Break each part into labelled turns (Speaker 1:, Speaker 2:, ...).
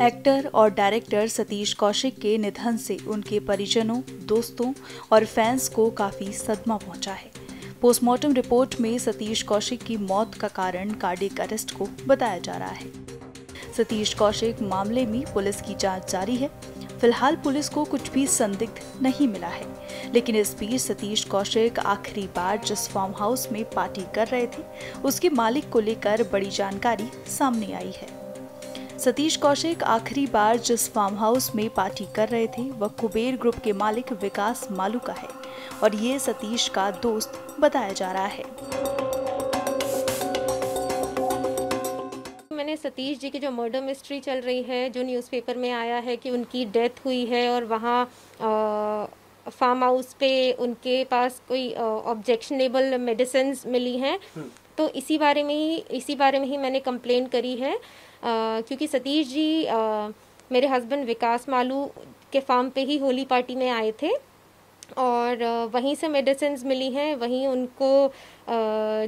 Speaker 1: Actor और director Satish Kaushik के निधन से उनके परिजनों, दोस्तों और फैंस को काफी सदमा पहुंचा है। पोस्टमार्टम रिपोर्ट में सतीश कौशिक की मौत का कारण कार्डियक अरेस्ट को बताया जा रहा है। सतीश कौशिक मामले में पुलिस की जांच जारी है। फिलहाल पुलिस को कुछ भी संदिग्ध नहीं मिला है, लेकिन इस बीच सतीश कौशिक आखिरी बार जिस फार्म हाउस में पार्टी कर रहे थे, उसके मालिक को लेकर बड़ी जानकारी सामने आई है। सतीश कौशिक आखिरी बार जिस फार्म हाउस में पार्टी कर रहे थे वह कुबेर ग्रुप के मालिक विकास मालू का है और ये सतीश का दोस्त बताया जा रहा है।
Speaker 2: मैंने सतीश जी की जो मर्डर मिस्ट्री चल रही है, जो न्यूज़पेपर में आया है कि उनकी डेथ हुई है और वहाँ फार्म हाउस पे उनके पास कोई ऑब्जेक्शनेबल मेडिसिन्स मिली हैं, तो इसी बारे में ही मैंने कंप्लेंट करी है। क्योंकि सतीश जी मेरे हस्बैंड विकास मालू के फार्म पे ही होली पार्टी में आए थे और वहीं से मेडिसिन्स मिली हैं, वहीं उनको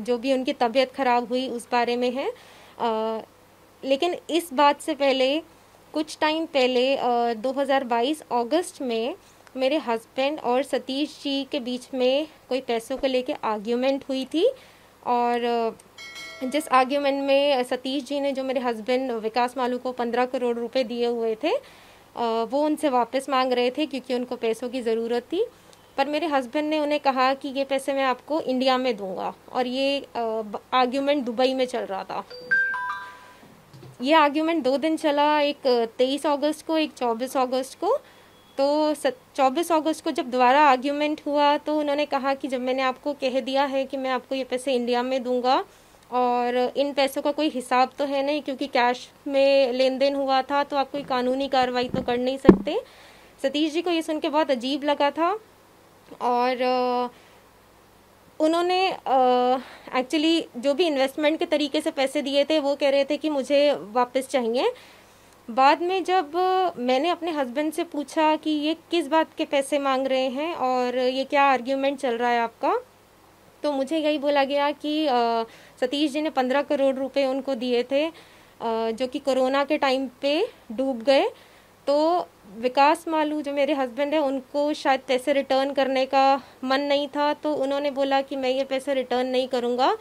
Speaker 2: जो भी उनकी तबीयत ख़राब हुई उस बारे में है। लेकिन इस बात से पहले कुछ टाइम पहले 2022 अगस्त में मेरे हस्बैंड और सतीश जी के बीच में कोई पैसों को लेके आर्ग्यूमेंट हुई थी और जिस आर्ग्यूमेंट में सतीश जी ने जो मेरे हस्बैंड विकास मालू को 15 करोड़ रुपए दिए हुए थे वो उनसे वापस मांग रहे थे क्योंकि उनको पैसों की ज़रूरत थी। पर मेरे हस्बैंड ने उन्हें कहा कि ये पैसे मैं आपको इंडिया में दूंगा और ये आर्ग्यूमेंट दुबई में चल रहा था। ये आर्ग्यूमेंट 2 दिन चला, एक 23 अगस्त को, एक 24 अगस्त को। तो 24 अगस्त को जब दोबारा आर्ग्यूमेंट हुआ तो उन्होंने कहा कि जब मैंने आपको कह दिया है कि मैं आपको ये पैसे इंडिया में दूंगा और इन पैसों का कोई हिसाब तो है नहीं क्योंकि कैश में लेन देन हुआ था, तो आप कोई कानूनी कार्रवाई तो कर नहीं सकते। सतीश जी को ये सुन के बहुत अजीब लगा था और उन्होंने एक्चुअली जो भी इन्वेस्टमेंट के तरीके से पैसे दिए थे वो कह रहे थे कि मुझे वापस चाहिए। बाद में जब मैंने अपने हस्बैंड से पूछा कि ये किस बात के पैसे मांग रहे हैं और ये क्या आर्ग्यूमेंट चल रहा है आपका, तो मुझे यही बोला गया कि सतीश जी ने 15 करोड़ रुपए उनको दिए थे जो कि कोरोना के टाइम पे डूब गए। तो विकास मालू जो मेरे हस्बैंड है उनको शायद पैसे रिटर्न करने का मन नहीं था, तो उन्होंने बोला कि मैं ये पैसे रिटर्न नहीं करूँगा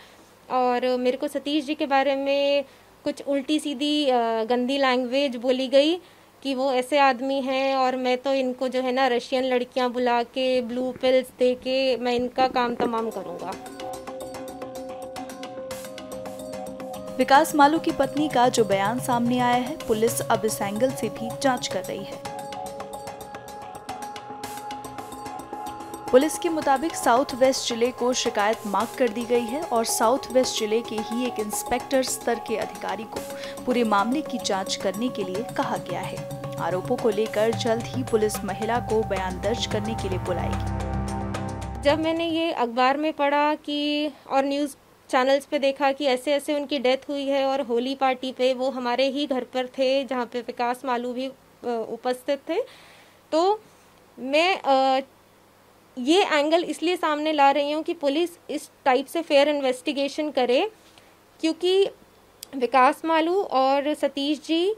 Speaker 2: और मेरे को सतीश जी के बारे में कुछ उल्टी सीधी गंदी लैंग्वेज बोली गई कि वो ऐसे आदमी हैं और मैं तो इनको जो है ना रशियन लड़कियां बुला के ब्लू पिल्स दे के मैं इनका काम तमाम करूँगा।
Speaker 1: विकास मालू की पत्नी का जो बयान सामने आया है, पुलिस अब इस एंगल से भी जांच कर रही है। पुलिस के मुताबिक साउथ वेस्ट जिले को शिकायत मार्क कर दी गई है और साउथ वेस्ट जिले के ही एक इंस्पेक्टर स्तर के अधिकारी को पूरे मामले की जांच करने के लिए कहा गया है। आरोपों को लेकर जल्द ही पुलिस महिला को बयान दर्ज करने के लिए बुलाएगी।
Speaker 2: जब मैंने ये अखबार में पढ़ा कि और न्यूज़ चैनल्स पे देखा कि ऐसे ऐसे उनकी डेथ हुई है और होली पार्टी पे वो हमारे ही घर पर थे जहाँ पे विकास मालू भी उपस्थित थे, तो मैं ये एंगल इसलिए सामने ला रही हूँ कि पुलिस इस टाइप से फेयर इन्वेस्टिगेशन करे, क्योंकि विकास मालू और सतीश जी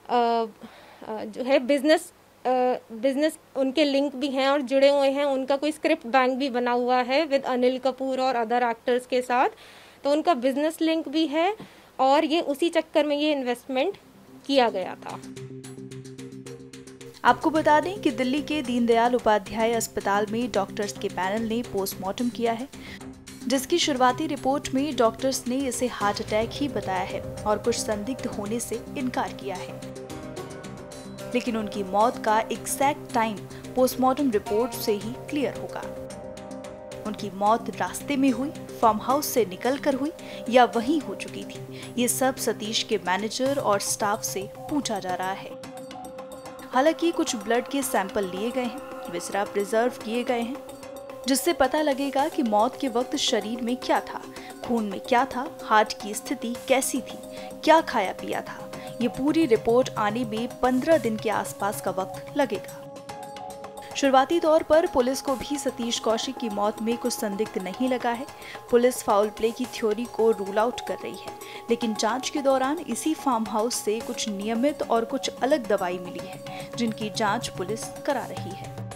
Speaker 2: जो है बिजनेस उनके लिंक भी हैं और जुड़े हुए हैं। उनका कोई स्क्रिप्ट बैंक भी बना हुआ है विद अनिल कपूर और अदर एक्टर्स के साथ, तो उनका बिजनेस लिंक भी है और ये उसी चक्कर में ये इन्वेस्टमेंट किया गया था।
Speaker 1: आपको बता दें कि दिल्ली के दीनदयाल उपाध्याय अस्पताल में डॉक्टर्स के पैनल ने पोस्टमार्टम किया है, जिसकी शुरुआती रिपोर्ट में डॉक्टर्स ने इसे हार्ट अटैक ही बताया है और कुछ संदिग्ध होने से इनकार किया है। लेकिन उनकी मौत का एग्जैक्ट टाइम पोस्टमार्टम रिपोर्ट से ही क्लियर होगा। उनकी मौत रास्ते में हुई, फार्म हाउस से निकलकर हुई या वहीं हो चुकी थी, ये सब सतीश के मैनेजर और स्टाफ से पूछा जा रहा है। हालांकि कुछ ब्लड के सैंपल लिए गए हैं, विसरा प्रिजर्व किए गए हैं, जिससे पता लगेगा कि मौत के वक्त शरीर में क्या था, खून में क्या था, हार्ट की स्थिति कैसी थी, क्या खाया पिया था। ये पूरी रिपोर्ट आने में 15 दिन के आसपास का वक्त लगेगा। शुरुआती तौर पर पुलिस को भी सतीश कौशिक की मौत में कुछ संदिग्ध नहीं लगा है। पुलिस फाउल प्ले की थ्योरी को रूल आउट कर रही है, लेकिन जांच के दौरान इसी फार्म हाउस से कुछ नियमित और कुछ अलग दवाई मिली है, जिनकी जांच पुलिस करा रही है।